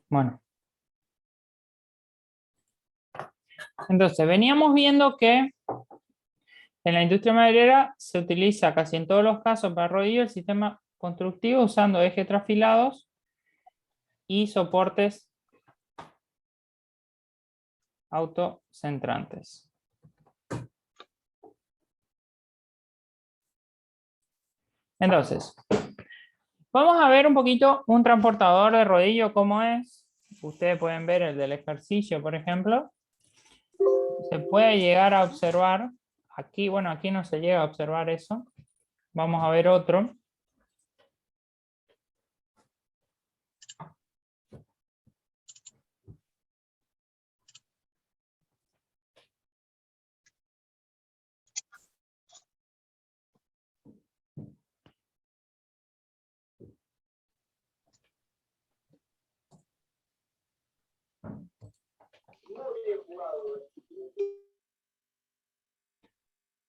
Bueno. Entonces, veníamos viendo que en la industria maderera se utiliza casi en todos los casos para rodillo el sistema constructivo usando ejes trafilados y soportes autocentrantes. Entonces, vamos a ver un poquito un transportador de rodillo, cómo es. Ustedes pueden ver el del ejercicio, por ejemplo. Se puede llegar a observar, aquí, bueno, aquí no se llega a observar eso. Vamos a ver otro.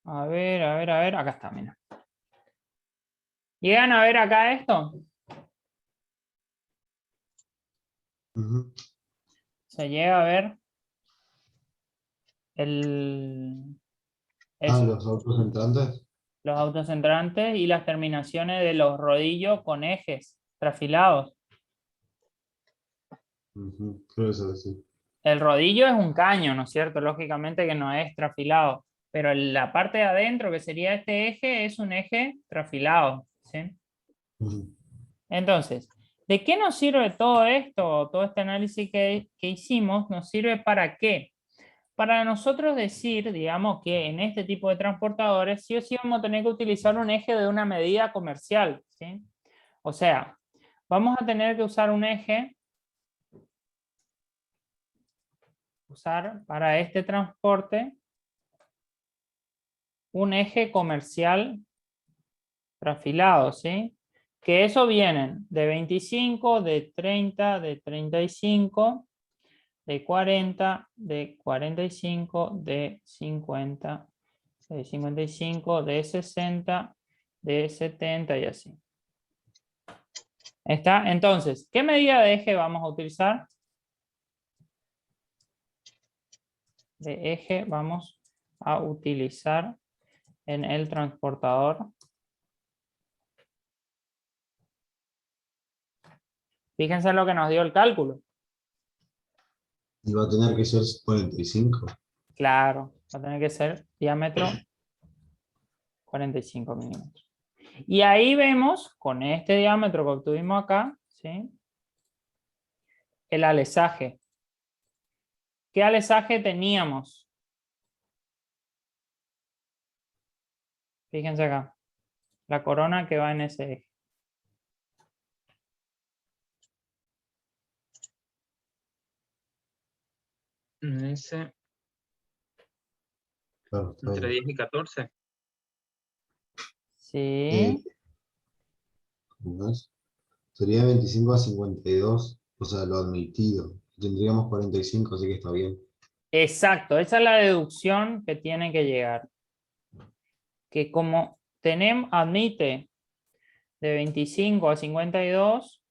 A ver, acá está, mira. ¿Llegan a ver acá esto? Se llega a ver eso, Los autocentrantes. los autocentrantes y las terminaciones de los rodillos con ejes trafilados. Creo que eso sí. El rodillo es un caño, ¿no es cierto? Lógicamente que no es trafilado, pero la parte de adentro, que sería este eje, es un eje trafilado, ¿sí? Entonces, ¿de qué nos sirve todo esto, todo este análisis que hicimos? ¿Nos sirve para qué? Para nosotros decir, digamos, que en este tipo de transportadores sí o sí vamos a tener que utilizar un eje de una medida comercial, ¿sí? O sea, vamos a tener que usar un eje, usar para este transporte un eje comercial trafilado, ¿sí? Que eso vienen de 25, de 30, de 35, de 40, de 45, de 50, de 55, de 60, de 70 y así. ¿Está? Entonces, ¿qué medida de eje vamos a utilizar? De eje vamos a utilizar en el transportador. Fíjense lo que nos dio el cálculo. Y va a tener que ser 45. Claro, va a tener que ser diámetro 45 milímetros. Y ahí vemos, con este diámetro que obtuvimos acá, ¿sí? El alesaje. ¿Qué alesaje teníamos? Fíjense acá. La corona que va en ese eje. Ese, Claro, está entre bien. 10 y 14. Eh, Sí. ¿Cómo es? Sería 25 a 52, o sea, lo admitido. Tendríamos 45, así que está bien. Exacto, esa es la deducción que tiene que llegar. Que como tenemos, admite de 25 a 52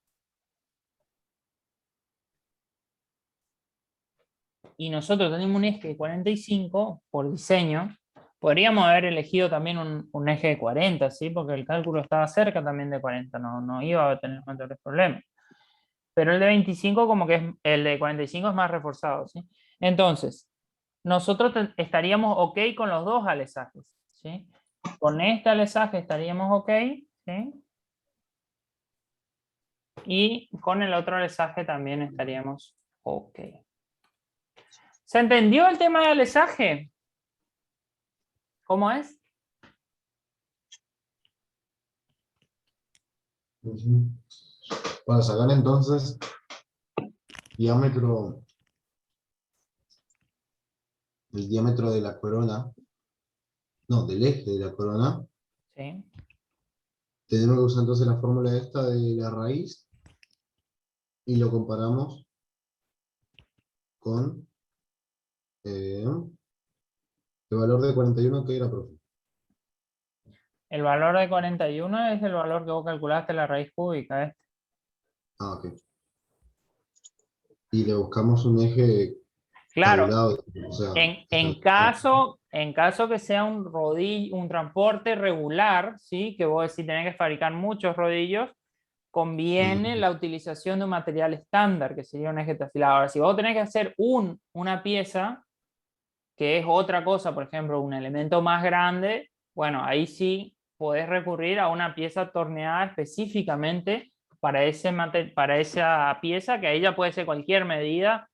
y nosotros tenemos un eje de 45 por diseño, podríamos haber elegido también un eje de 40, ¿sí? Porque el cálculo estaba cerca también de 40, no iba a tener mayores problemas. Pero el de 25 como que es, el de 45 es más reforzado, ¿sí? Entonces, nosotros estaríamos ok con los dos alesajes, ¿sí? Con este alesaje estaríamos ok, ¿sí? Y con el otro alesaje también estaríamos ok. ¿Se entendió el tema del alesaje? ¿Cómo es? Para sacar entonces diámetro, el diámetro de la corona, no, del eje de la corona, Sí. tenemos que usar entonces la fórmula esta de la raíz y lo comparamos con el valor de 41 que era, profe. El valor de 41 es el valor que vos calculaste la raíz cúbica. Ah, ok. Y le buscamos un eje Claro, tabulado, o sea, en caso que sea un rodillo, un transporte regular, ¿sí? Que vos decís tenés que fabricar muchos rodillos, conviene la utilización de un material estándar, que sería un eje afilado. Ahora, si vos tenés que hacer una pieza, que es otra cosa, por ejemplo, un elemento más grande, bueno, ahí sí podés recurrir a una pieza torneada específicamente para, para esa pieza, que ahí ya puede ser cualquier medida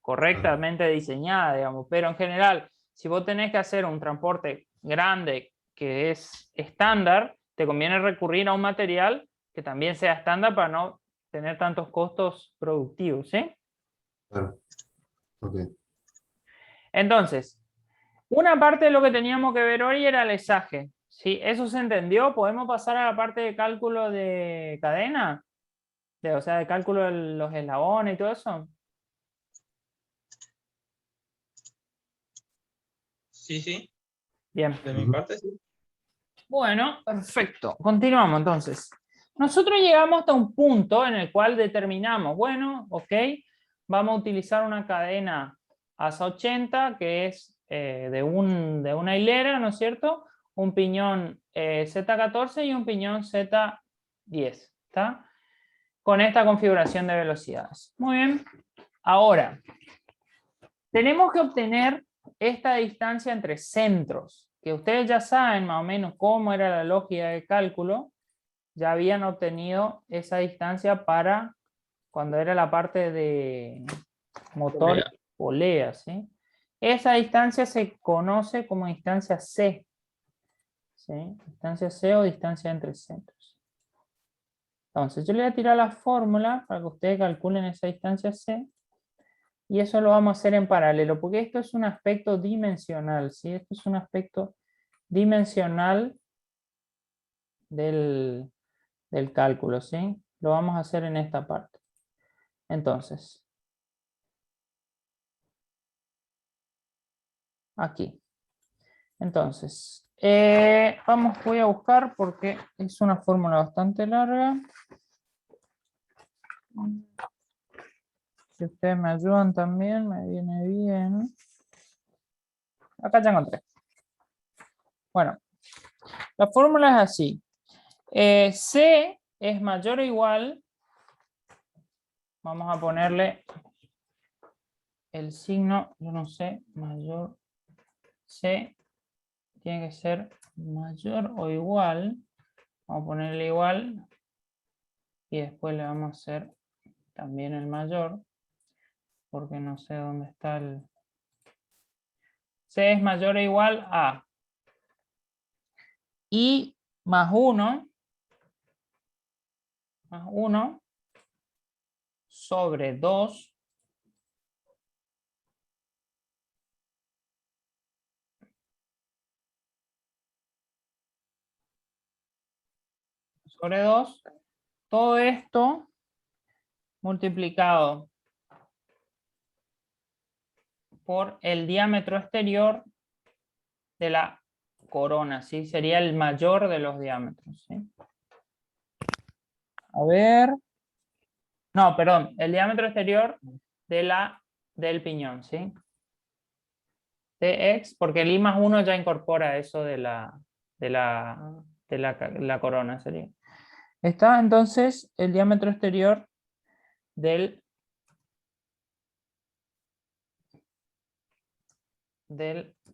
correctamente diseñada, digamos. Pero en general, si vos tenés que hacer un transporte grande que es estándar, te conviene recurrir a un material que también sea estándar para no tener tantos costos productivos, ¿sí? claro, ok. Entonces, una parte de lo que teníamos que ver hoy era el esaje. ¿Sí? ¿Eso se entendió? ¿Podemos pasar a la parte de cálculo de cadena? O sea, de cálculo de los eslabones y todo eso. Sí, sí, Bien. de mi Ujú. parte sí. Bueno, perfecto. Continuamos entonces. Nosotros llegamos hasta un punto en el cual determinamos, bueno, ok, vamos a utilizar una cadena ASA 80 que es de una hilera, ¿no es cierto? Un piñón Z14 y un piñón Z10, ¿está? Con esta configuración de velocidades. Muy bien. Ahora, tenemos que obtener esta distancia entre centros, que ustedes ya saben más o menos cómo era la lógica de cálculo, ya habían obtenido esa distancia para cuando era la parte de motor y polea, ¿sí? Esa distancia se conoce como distancia C, ¿sí? Distancia C o distancia entre centros. Entonces yo le voy a tirar la fórmula para que ustedes calculen esa distancia C. Y eso lo vamos a hacer en paralelo, porque esto es un aspecto dimensional, ¿sí? Esto es un aspecto dimensional del cálculo, ¿sí? Lo vamos a hacer en esta parte. Entonces, aquí. Entonces, voy a buscar porque es una fórmula bastante larga. Si ustedes me ayudan también, me viene bien. Acá ya encontré. Bueno, la fórmula es así. C es mayor o igual, vamos a ponerle el signo, yo no sé, mayor C, tiene que ser mayor o igual, vamos a ponerle igual, y después le vamos a hacer también el mayor, porque no sé dónde está el... C es mayor o igual a I más 1 sobre 2 sobre 2, todo esto multiplicado por el diámetro exterior de la corona, ¿sí? Sería el mayor de los diámetros, ¿sí? A ver. No, perdón, el diámetro exterior del piñón, ¿sí? Tx, porque el I más 1 ya incorpora eso la corona, sería. Está entonces el diámetro exterior del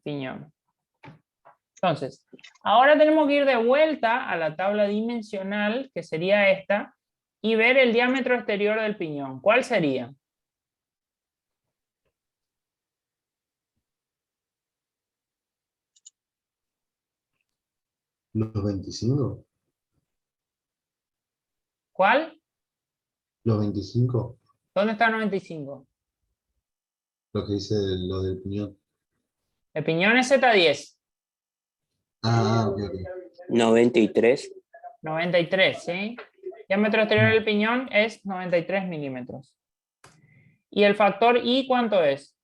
piñón. Entonces, ahora tenemos que ir de vuelta a la tabla dimensional, que sería esta, y ver el diámetro exterior del piñón. ¿Cuál sería? Los 25, ¿Cuál? los 25, ¿Dónde está 95? lo que dice lo del piñón. El piñón es Z10. Ok, ok. 93. 93, ¿sí? Diámetro exterior del piñón es 93 milímetros. ¿Y el factor I cuánto es?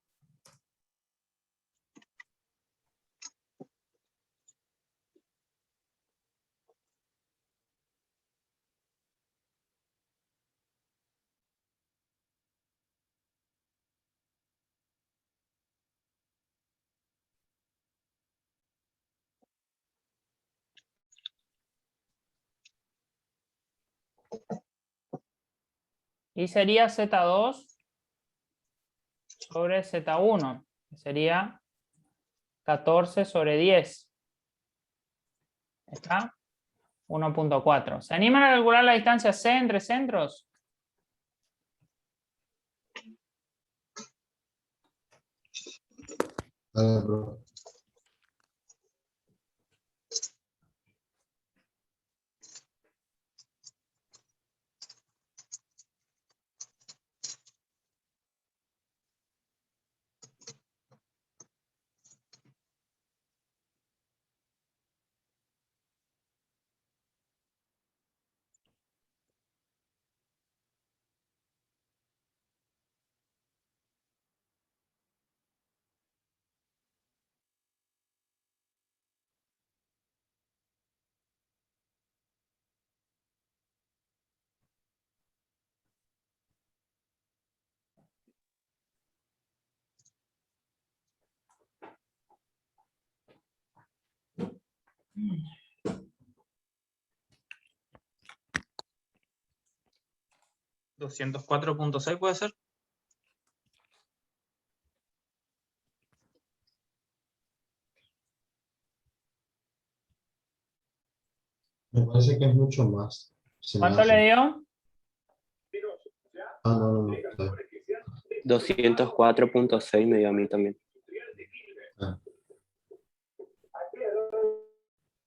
Y sería Z2 sobre Z1, que sería 14 sobre 10. ¿Está? 1.4. ¿Se animan a calcular la distancia C entre centros? Dale, profe. ¿204.6 puede ser? Me parece que es mucho más. Se me ¿Cuánto hace. le dio? Ah, no, no, no. Está bien. 204.6 me dio a mí también. Ah.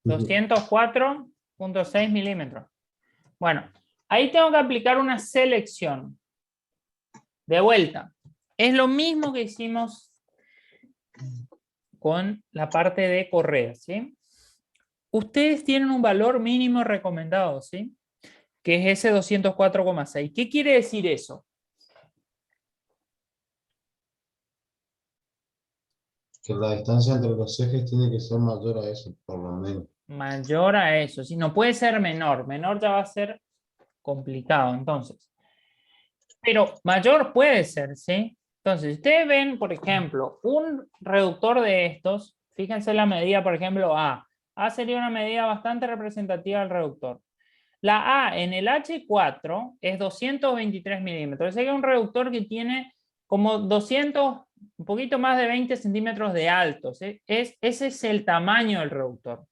204.6 milímetros. Bueno, ahí tengo que aplicar una selección. De vuelta. Es lo mismo que hicimos con la parte de correa, ¿sí? Ustedes tienen un valor mínimo recomendado, ¿sí? Que es ese 204,6. ¿Qué quiere decir eso? Que la distancia entre los ejes tiene que ser mayor a eso, por lo menos. Mayor a eso, ¿sí? No puede ser menor. Menor ya va a ser complicado, entonces. Pero mayor puede ser, ¿sí? Entonces, ustedes ven, por ejemplo, un reductor de estos, fíjense la medida, por ejemplo, A. A sería una medida bastante representativa del reductor. La A en el H4 es 223 milímetros. Es un reductor que tiene como 200, un poquito más de 20 centímetros de alto, ¿sí? Ese es el tamaño del reductor.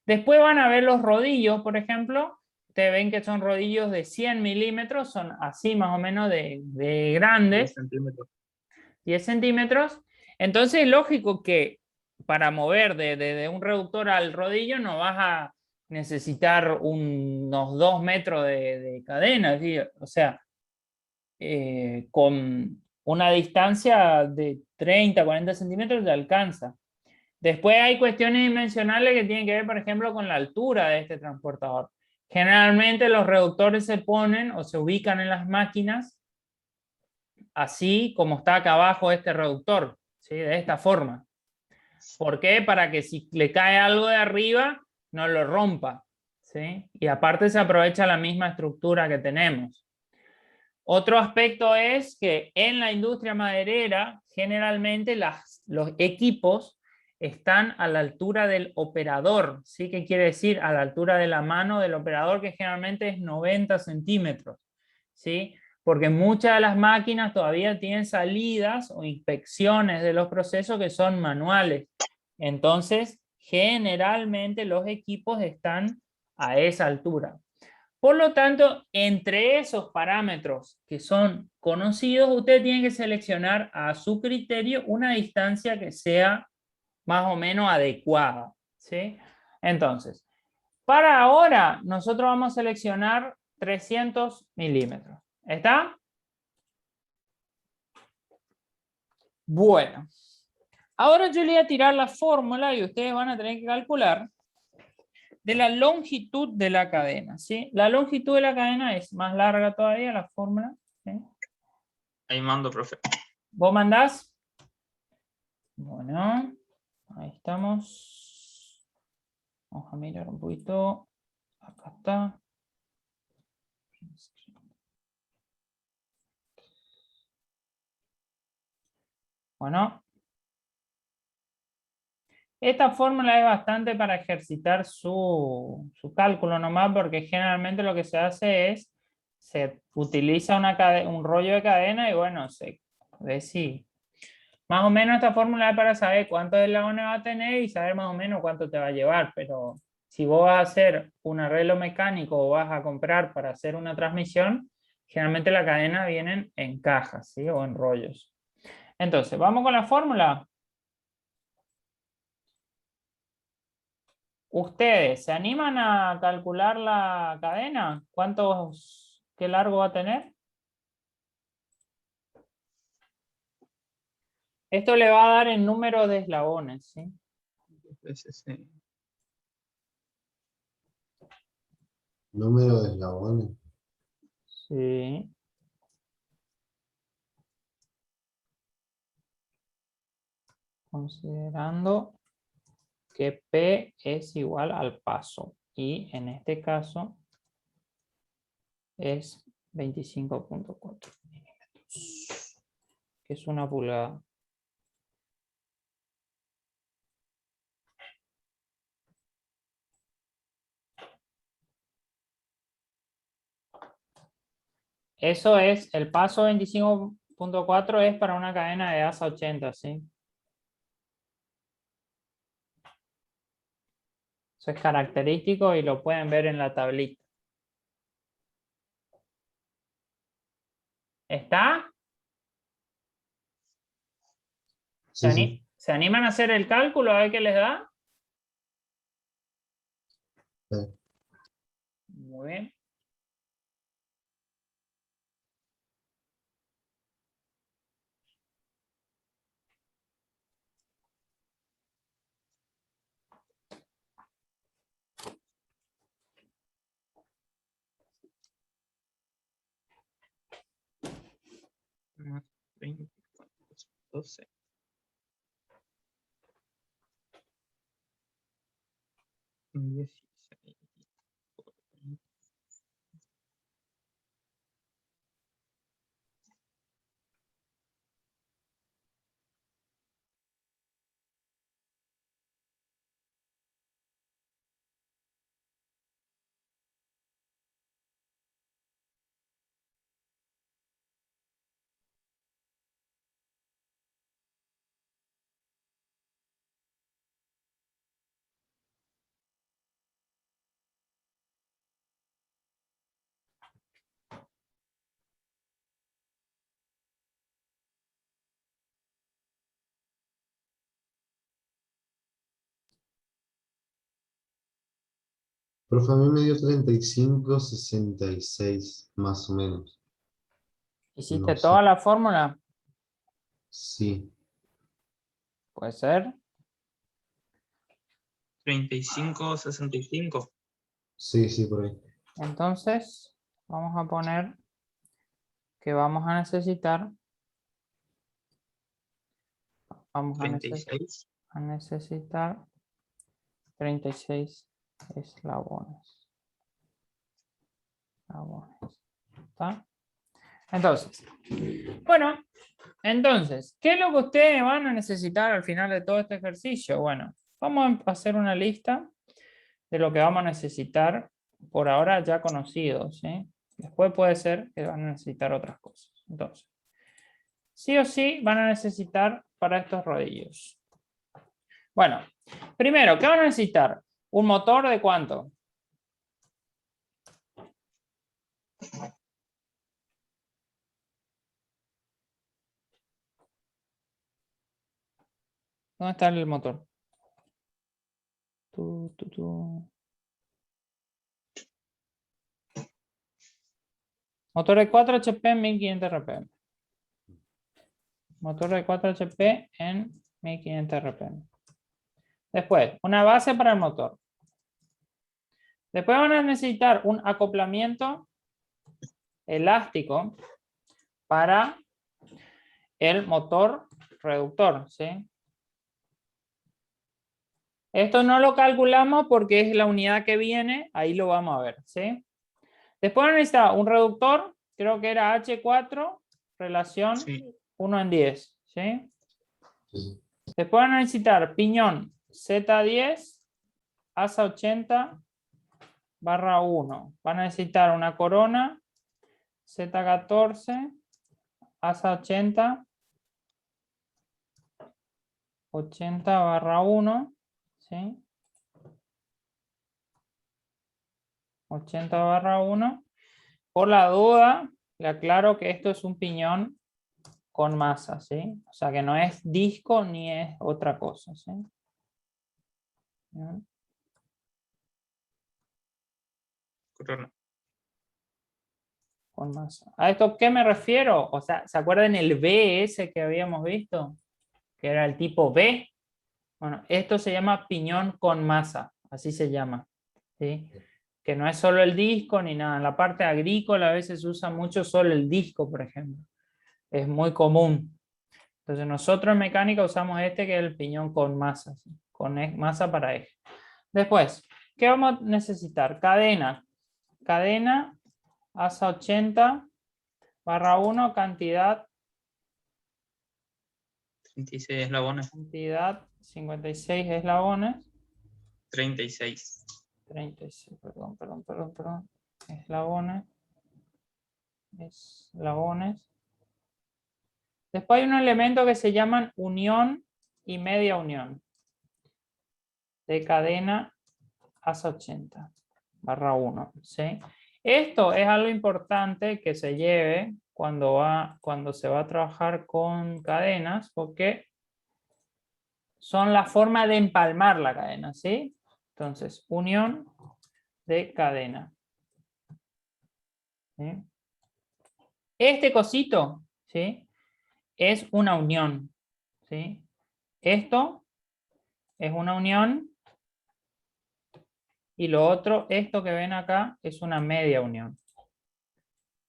Después van a ver los rodillos, por ejemplo. Ustedes ven que son rodillos de 100 milímetros, son así más o menos de 10 grandes, centímetros. 10 centímetros. Entonces es lógico que para mover de un reductor al rodillo no vas a necesitar unos 2 metros de cadena, ¿sí? O sea, con una distancia de 30, 40 centímetros te alcanza. Después hay cuestiones dimensionales que tienen que ver, por ejemplo, con la altura de este transportador. Generalmente los reductores se ponen o se ubican en las máquinas así como está acá abajo este reductor, ¿sí? De esta forma. ¿Por qué? Para que si le cae algo de arriba, no lo rompa, ¿sí? Y aparte se aprovecha la misma estructura que tenemos. Otro aspecto es que en la industria maderera, generalmente los equipos están a la altura del operador, ¿sí? ¿Qué quiere decir? A la altura de la mano del operador, que generalmente es 90 centímetros, ¿sí? Porque muchas de las máquinas todavía tienen salidas o inspecciones de los procesos que son manuales. Entonces, generalmente los equipos están a esa altura. Por lo tanto, entre esos parámetros que son conocidos, usted tiene que seleccionar a su criterio una distancia que sea más o menos adecuada, ¿sí? Entonces, para ahora, nosotros vamos a seleccionar 300 milímetros. ¿Está? Bueno. Ahora yo le voy a tirar la fórmula y ustedes van a tener que calcular de la longitud de la cadena, ¿sí? La longitud de la cadena es más larga todavía, la fórmula, ¿sí? Ahí mando, profe. ¿Vos mandás? Bueno, ahí estamos. Vamos a mirar un poquito. Acá está. Bueno. Esta fórmula es bastante para ejercitar su cálculo nomás, porque generalmente lo que se hace es se utiliza un rollo de cadena y bueno, se ve si... Más o menos esta fórmula es para saber cuántos eslabones va a tener y saber más o menos cuánto te va a llevar, pero si vos vas a hacer un arreglo mecánico o vas a comprar para hacer una transmisión, generalmente la cadena vienen en cajas, ¿sí? O en rollos. Entonces, vamos con la fórmula. ¿Ustedes se animan a calcular la cadena? ¿Qué largo va a tener? Esto le va a dar el número de eslabones, ¿sí? Sí. Número de eslabones. Sí. Considerando que P es igual al paso. Y en este caso es 25.4 milímetros, que es 1 pulgada. Eso es, el paso 25.4 es para una cadena de asa 80, ¿sí? Eso es característico y lo pueden ver en la tablita. ¿Está? Sí, sí. ¿Se animan a hacer el cálculo a ver qué les da? Sí. Muy bien. Más 24, 12. Profe, a mí me dio 35,66 más o menos. ¿Hiciste No sé. toda la fórmula? Sí. Puede ser. 35, 65. Sí, sí, por ahí. Entonces, vamos a poner que vamos a necesitar. Vamos a 36. necesitar 36 eslabones. ¿Está? Entonces, bueno, entonces, ¿qué es lo que ustedes van a necesitar al final de todo este ejercicio? Bueno, vamos a hacer una lista de lo que vamos a necesitar por ahora ya conocidos, ¿sí? Después puede ser que van a necesitar otras cosas. Entonces, sí o sí van a necesitar para estos rodillos. Bueno, primero, ¿qué van a necesitar? ¿Un motor de cuánto? ¿Dónde está el motor? Motor de 4 HP en 1500 RPM. Motor de 4 HP en 1500 RPM. Después, una base para el motor. Después van a necesitar un acoplamiento elástico para el motor reductor, ¿sí? Esto no lo calculamos porque es la unidad que viene, ahí lo vamos a ver, ¿sí? Después van a necesitar un reductor, creo que era H4, relación Sí. 1:10, ¿sí? Sí. Después van a necesitar piñón Z10, asa 80/1. Van a necesitar una corona Z14, asa 80, 80/1, ¿sí? 80/1. Por la duda, le aclaro que esto es un piñón con masa, ¿sí? O sea que no es disco ni es otra cosa, ¿sí? Bien. Corona. Con masa. ¿A esto qué me refiero? O sea, ¿se acuerdan el BS que habíamos visto? Que era el tipo B. Bueno, esto se llama piñón con masa, así se llama, ¿sí? Que no es solo el disco ni nada. En la parte agrícola a veces se usa mucho solo el disco, por ejemplo. Es muy común. Entonces nosotros en mecánica usamos este que es el piñón con masa, ¿sí? Con masa para eje. Después, ¿qué vamos a necesitar? Cadena. Cadena asa 80/1, cantidad 36 eslabones. 56 eslabones. 36. 36, perdón. Eslabones. Después hay un elemento que se llaman unión y media unión. De cadena asa 80/1, ¿sí? Esto es algo importante que se lleve cuando se va a trabajar con cadenas, porque son la forma de empalmar la cadena, ¿sí? Entonces, unión de cadena. ¿Sí? Este cosito, ¿sí? Es una unión, ¿sí? Esto es una unión y lo otro, esto que ven acá, es una media unión.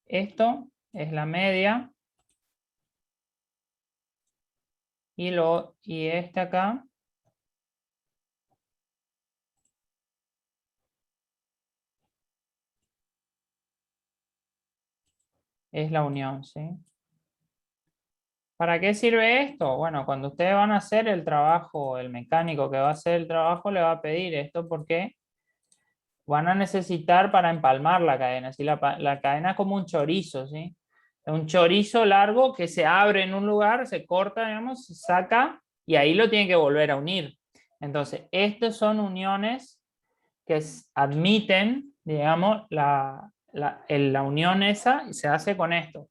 Esto es la media y este acá es la unión, ¿sí? ¿Para qué sirve esto? Bueno, cuando ustedes van a hacer el trabajo, el mecánico que va a hacer el trabajo le va a pedir esto porque van a necesitar para empalmar la cadena. ¿Sí? La cadena es como un chorizo, ¿sí? Es un chorizo largo que se abre en un lugar, se corta, digamos, se saca y ahí lo tiene que volver a unir. Entonces, estas son uniones que admiten, digamos, la unión esa y se hace con esto.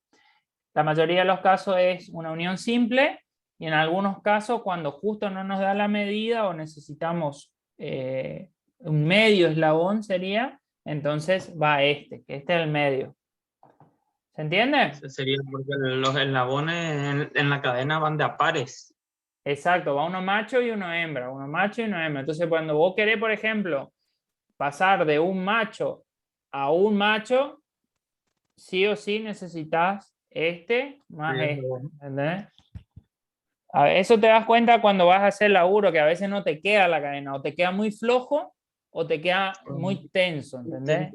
La mayoría de los casos es una unión simple y en algunos casos cuando justo no nos da la medida o necesitamos un medio eslabón sería, entonces va este, que este es el medio. ¿Se entiende? Eso sería porque los eslabones en la cadena van de a pares. Exacto, va uno macho y uno hembra, uno macho y uno hembra. Entonces cuando vos querés, por ejemplo, pasar de un macho a un macho, sí o sí necesitas este más Sí, este, ¿entendés? Eso te das cuenta cuando vas a hacer laburo, que a veces no te queda la cadena, o te queda muy flojo o te queda muy tenso, ¿entendés?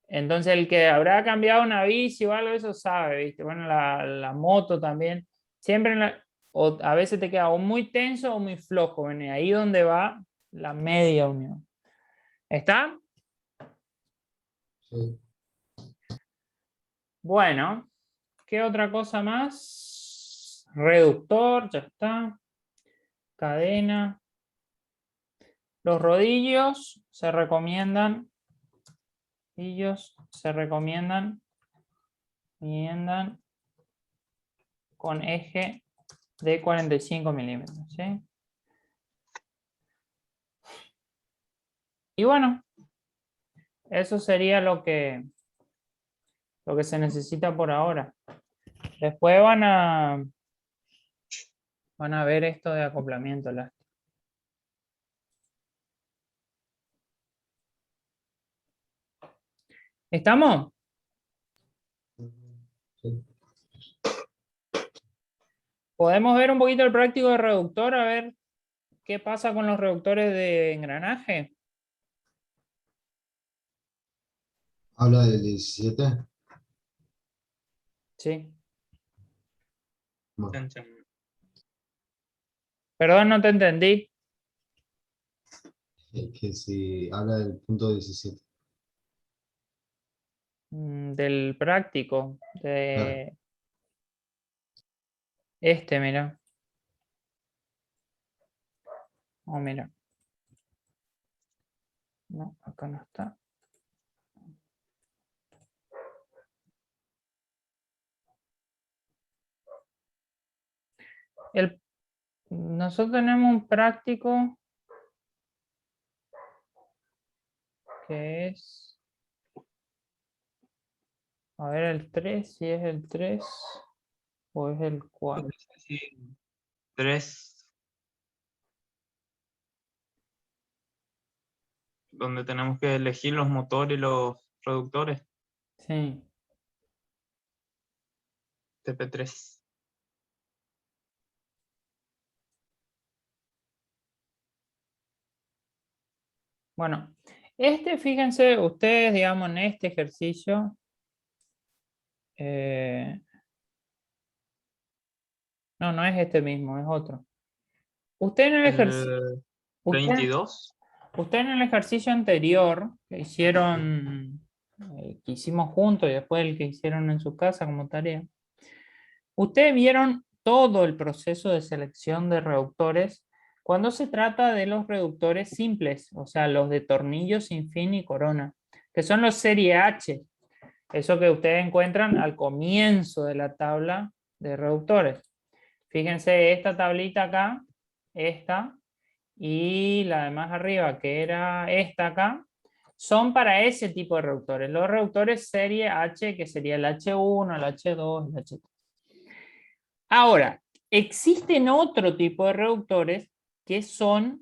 Entonces el que habrá cambiado una bici o algo, eso sabe, ¿viste? Bueno, la moto también, siempre o a veces te queda o muy tenso o muy flojo, ¿ven? Ahí donde va la media unión. ¿Está? Sí. Bueno, ¿qué otra cosa más? Reductor, ya está. Cadena. Los rodillos se recomiendan. Con eje de 45 milímetros, ¿sí? Y bueno, eso sería lo que se necesita por ahora. Después van a ver esto de acoplamiento elástico. ¿Estamos? Sí. Podemos ver un poquito el práctico de reductor, a ver qué pasa con los reductores de engranaje. Habla del 17. Sí. Bueno, Chan, chan. Perdón, no te entendí. que si habla del punto 17. del práctico. De mira. Oh, mira. No, acá no está. Nosotros tenemos un práctico que es, a ver, el 3, si es el 3 o es el 4. Sí, 3. Donde tenemos que elegir los motores y los reductores. Sí. TP3. Bueno, fíjense, ustedes, digamos, en este ejercicio, no es este mismo, es otro. Usted en el ejercicio, El usted 22. en el ejercicio anterior que hicieron, que hicimos juntos y después el que hicieron en su casa como tarea, ustedes vieron todo el proceso de selección de reductores cuando se trata de los reductores simples, o sea, los de tornillo sin fin y corona, que son los serie H, eso que ustedes encuentran al comienzo de la tabla de reductores. Fíjense esta tablita acá, esta, y la de más arriba, que era esta acá, son para ese tipo de reductores. Los reductores serie H, que sería el H1, el H2, el H3. Ahora, existen otro tipo de reductores que son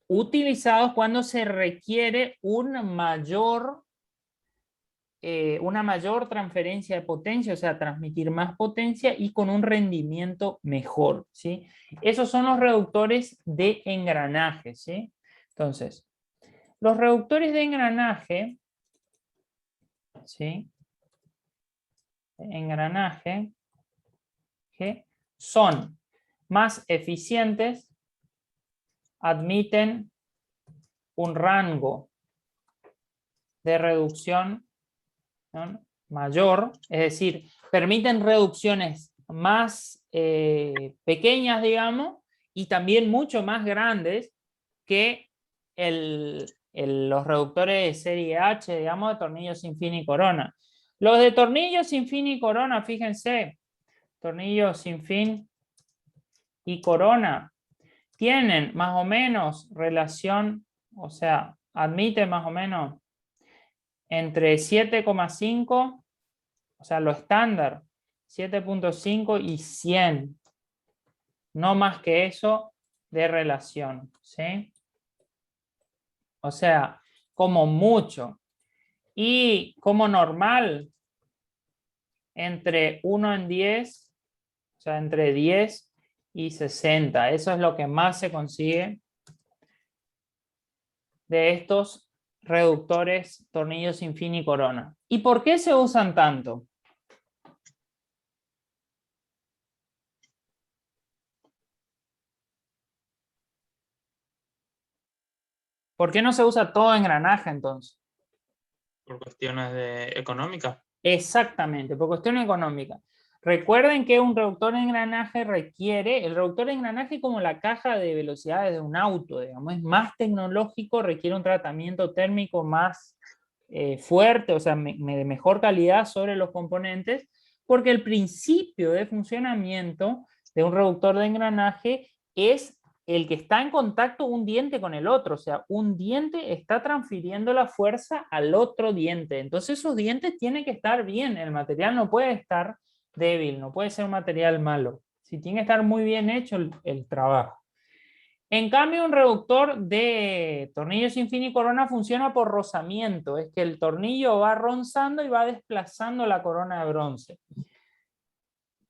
utilizados cuando se requiere una mayor transferencia de potencia, o sea, transmitir más potencia y con un rendimiento mejor, ¿sí? Esos son los reductores de engranaje, ¿sí? Entonces, los reductores de engranaje, ¿sí? Engranaje, que son más eficientes, admiten un rango de reducción, ¿no?, mayor, es decir, permiten reducciones más pequeñas, digamos, y también mucho más grandes que los reductores de serie H, digamos, de tornillo sin fin y corona. Los de tornillo sin fin y corona, fíjense, tornillo sin fin y corona, tienen más o menos relación, o sea, admiten más o menos entre 7,5, o sea, lo estándar, 7,5 y 100. No más que eso de relación, ¿sí? O sea, como mucho. Y como normal, entre 1 en 10, o sea, entre 10 y 60. Eso es lo que más se consigue de estos reductores tornillos sin fin y corona. ¿Y por qué se usan tanto? ¿Por qué no se usa todo engranaje entonces? Por cuestiones económicas. Exactamente, por cuestión económica. Recuerden que un reductor de engranaje requiere, el reductor de engranaje como la caja de velocidades de un auto, digamos, es más tecnológico, requiere un tratamiento térmico más fuerte, o sea, de mejor calidad sobre los componentes, porque el principio de funcionamiento de un reductor de engranaje es el que está en contacto un diente con el otro, o sea, un diente está transfiriendo la fuerza al otro diente. Entonces esos dientes tienen que estar bien, el material no puede estar débil, no puede ser un material malo. Sí, tiene que estar muy bien hecho el trabajo. En cambio, un reductor de tornillo sin fin y corona funciona por rozamiento, es que el tornillo va ronzando y va desplazando la corona de bronce.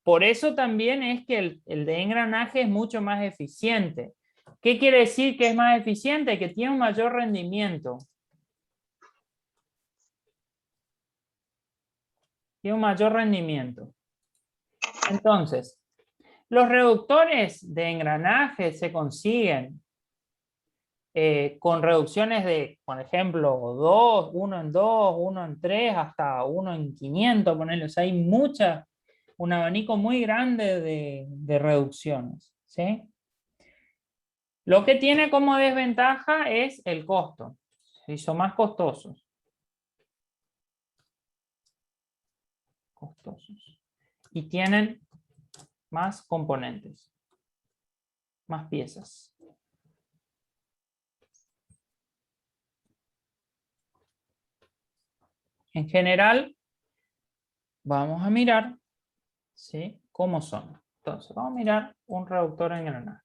Por eso también es que el de engranaje es mucho más eficiente. ¿Qué quiere decir que es más eficiente? Que tiene un mayor rendimiento. Tiene un mayor rendimiento. Entonces, los reductores de engranaje se consiguen con reducciones de, por ejemplo, 2, 1 en 2, 1 en 3, hasta 1 en 500, ponerle. O sea, hay un abanico muy grande de reducciones, ¿sí? Lo que tiene como desventaja es el costo. Se hizo más costosos. Y tienen más componentes, más piezas. En general, vamos a mirar, ¿sí?, cómo son. Entonces, vamos a mirar un reductor de engranaje.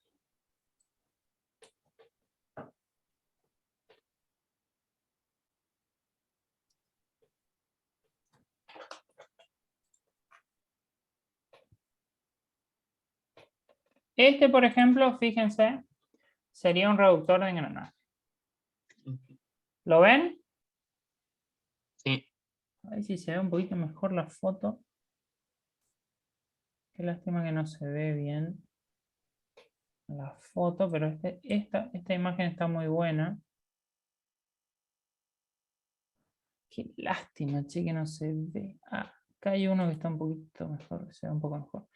Este, por ejemplo, fíjense, sería un reductor de engranaje. ¿Lo ven? Sí. A ver si se ve un poquito mejor la foto. Qué lástima que no se ve bien la foto, pero esta imagen está muy buena. Qué lástima, che, que no se ve. Ah, acá hay uno que está un poquito mejor, que se ve un poco mejor.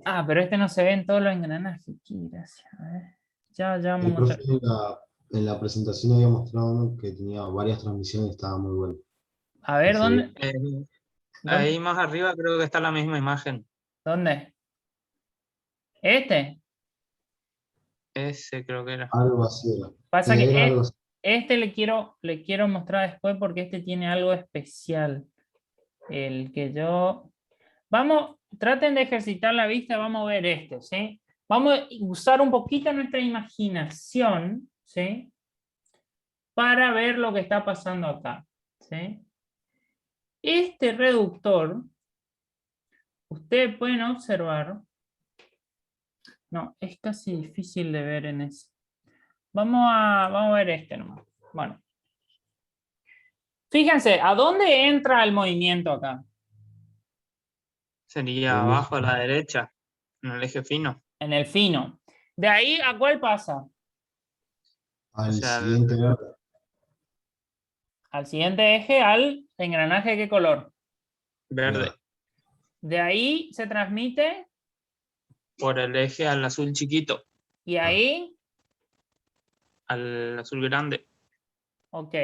Ah, pero este no se ve en todos los engranajes. Qué gracia. A ver. Ya El vamos a profe mostrar. en la presentación había mostrado uno que tenía varias transmisiones y estaba muy bueno. A ver, Sí. ¿dónde? Ahí más arriba creo que está la misma imagen. ¿Dónde? ¿Este? Ese creo que era. Algo así era. Pasa que Era algo así. este le quiero mostrar después porque este tiene algo especial. El que yo... Vamos, traten de ejercitar la vista, vamos a ver este, ¿sí? Vamos a usar un poquito nuestra imaginación, ¿sí?, para ver lo que está pasando acá, ¿sí? Este reductor, ustedes pueden observar... No, es casi difícil de ver en ese. Vamos a ver este nomás. Bueno. Fíjense, ¿a dónde entra el movimiento acá? Sería abajo a la derecha, en el eje fino. En el fino. ¿De ahí a cuál pasa? Al O sea, siguiente verde. Al siguiente eje, al engranaje, ¿de qué color? verde. De ahí se transmite Por el eje al azul chiquito, y ahí, al azul grande. ok.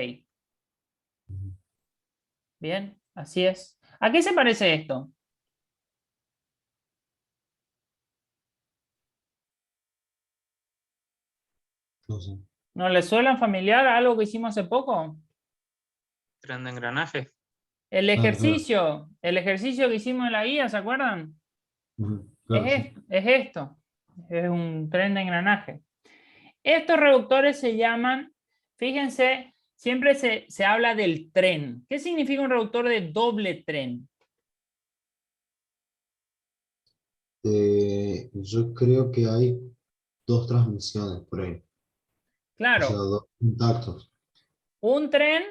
Bien, así es. ¿A qué se parece esto? No sé. ¿No les suena familiar a algo que hicimos hace poco? Tren de engranaje. El Claro. ejercicio que hicimos en la guía, ¿se acuerdan? Claro, sí. Es esto. Es un tren de engranaje. Estos reductores se llaman, fíjense, siempre se habla del tren. ¿Qué significa un reductor de doble tren? Yo creo que hay dos transmisiones por ahí. O sea, Claro, dos contactos. un tren,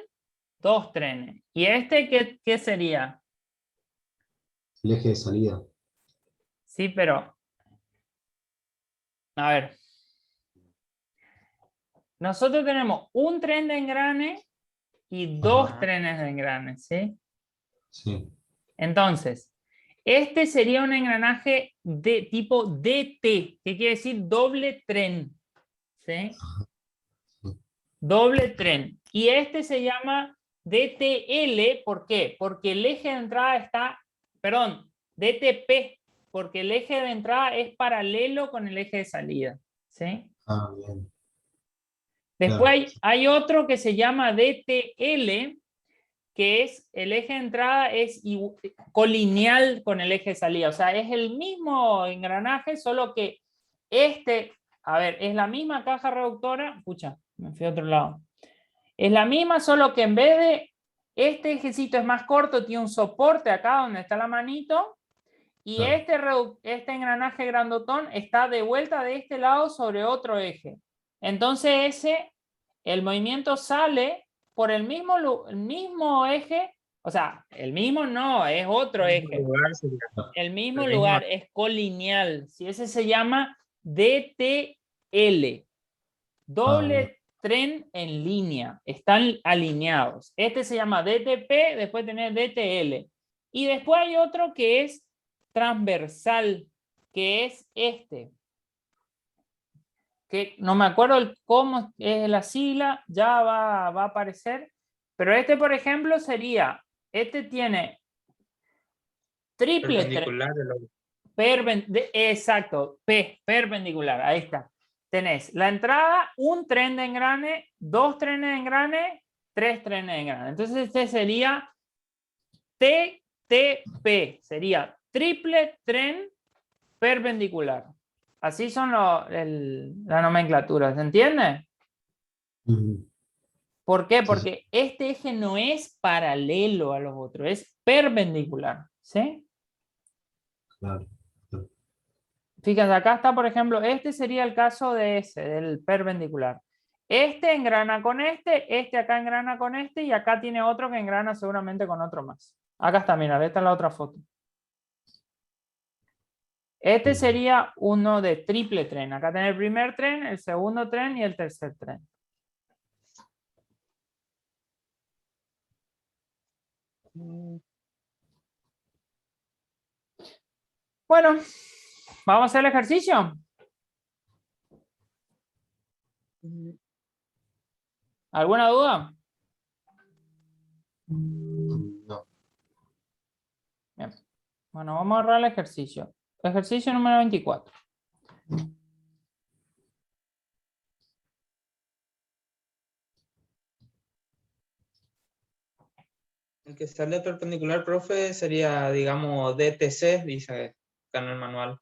dos trenes. ¿Y este qué sería? El eje de salida. Sí, pero, a ver. Nosotros tenemos un tren de engrane y dos Ajá. trenes de engrane, ¿sí? Sí. Entonces, este sería un engranaje de tipo DT, que quiere decir doble tren, ¿sí? Sí. Doble tren. Y este se llama DTL, ¿por qué? Porque el eje de entrada está, perdón, DTP, porque el eje de entrada es paralelo con el eje de salida, ¿sí? Ah, bien. Después Claro. hay otro que se llama DTL, que es el eje de entrada es colineal con el eje de salida. O sea, es el mismo engranaje, solo que a ver, es la misma caja reductora. Escucha, me fui a otro lado. Es la misma, solo que en vez de este ejecito es más corto, tiene un soporte acá donde está la manito. Y Claro. este engranaje grandotón está de vuelta de este lado sobre otro eje. Entonces el movimiento sale por el mismo eje, o sea, el mismo no, es otro El mismo eje. lugar sería. El mismo El mismo. lugar, es colineal. Si ese se llama DTL. Doble tren en línea. Están alineados. Este se llama DTP, después tenés DTL. Y después hay otro que es transversal, que es este. Que no me acuerdo cómo es la sigla, ya va a aparecer. Pero este, por ejemplo, sería, este tiene triple tren. Perpendicular. Exacto, perpendicular, ahí está. Tenés la entrada, un tren de engrane, 2 trenes de engrane, 3 trenes de engrane. Entonces este sería TTP, sería triple tren perpendicular. Así son la nomenclatura, ¿se entiende? Ujú. ¿Por qué? Sí, Porque este eje no es paralelo a los otros, es perpendicular, ¿sí? claro. Fíjense, acá está, por ejemplo, este sería el caso de ese, del perpendicular. Este engrana con este acá engrana con este, y acá tiene otro que engrana seguramente con otro más. Acá está, mira, esta es la otra foto. Este Ujú. sería uno de triple tren. Acá tenés el primer tren, el segundo tren y el tercer tren. Bueno, vamos a hacer el ejercicio. ¿Alguna duda? No. Bien. Bueno, vamos a agarrar el ejercicio. Ejercicio número 24. El que sale perpendicular, profe, sería, digamos, DTC, dice acá en el manual.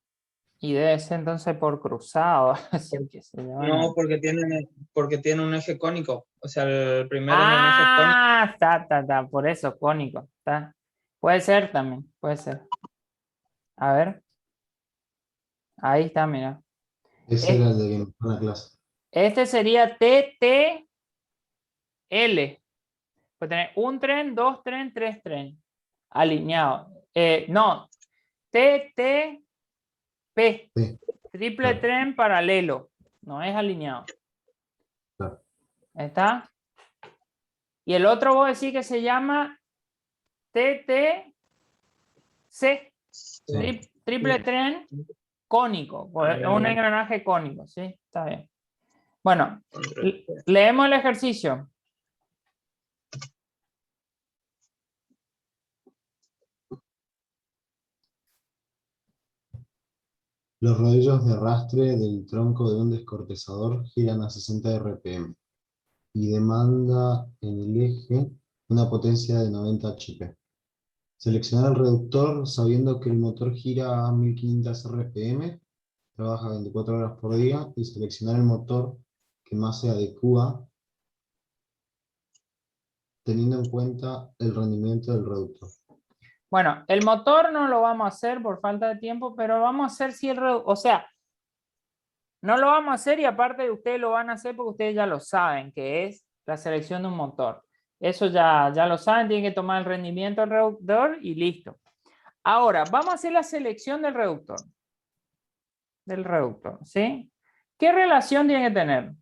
Y debe ser entonces por cruzado. Así que se llama. No, porque tiene un eje cónico. O sea, el primer engranaje es cónico. Está. Por eso, cónico. Está. Puede ser también, puede ser. A ver. Ahí está, mira. Ese era el de que me fue a la clase. Este sería TTL. Pues tener un tren, 2 tren, 3 tren. Alineado. No. TTP. Sí, Triple claro, tren paralelo. No es alineado. claro. ¿Está? Y el otro vos decís que se llama TTC. Sí. Triple tren cónico. Es un Ah, engranaje cónico, ¿sí? Está bien. Bueno, control. leemos el ejercicio. Los rodillos de arrastre del tronco de un descortezador giran a 60 RPM y demanda en el eje una potencia de 90 HP. Seleccionar el reductor sabiendo que el motor gira a 1500 RPM, trabaja 24 horas por día, y seleccionar el motor que más se adecua teniendo en cuenta el rendimiento del reductor. Bueno, el motor no lo vamos a hacer por falta de tiempo, pero vamos a hacer si el reductor, o sea, no lo vamos a hacer y aparte de ustedes lo van a hacer porque ustedes ya lo saben, que es la selección de un motor. Eso ya lo saben, tienen que tomar el rendimiento del reductor y listo. Ahora, vamos a hacer la selección del reductor. ¿Sí? ¿Qué relación tiene que tener?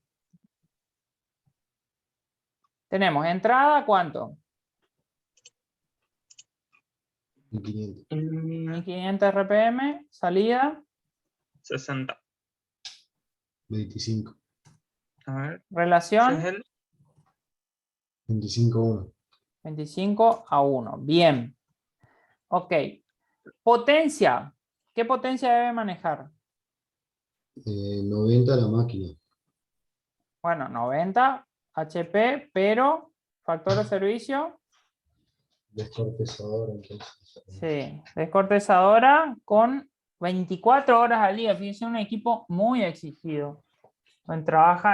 Tenemos entrada, ¿cuánto? 1500. 1500 RPM, salida. 60. 25. A ver, ese es Relación el 25-1. 25-1. Bien. Ok. Potencia. ¿Qué potencia debe manejar? 90 la máquina. Bueno, 90 HP, pero factor de servicio. Descortezador, entonces. Sí, descortezadora con 24 horas al día. Fíjense, un equipo muy exigido. Trabaja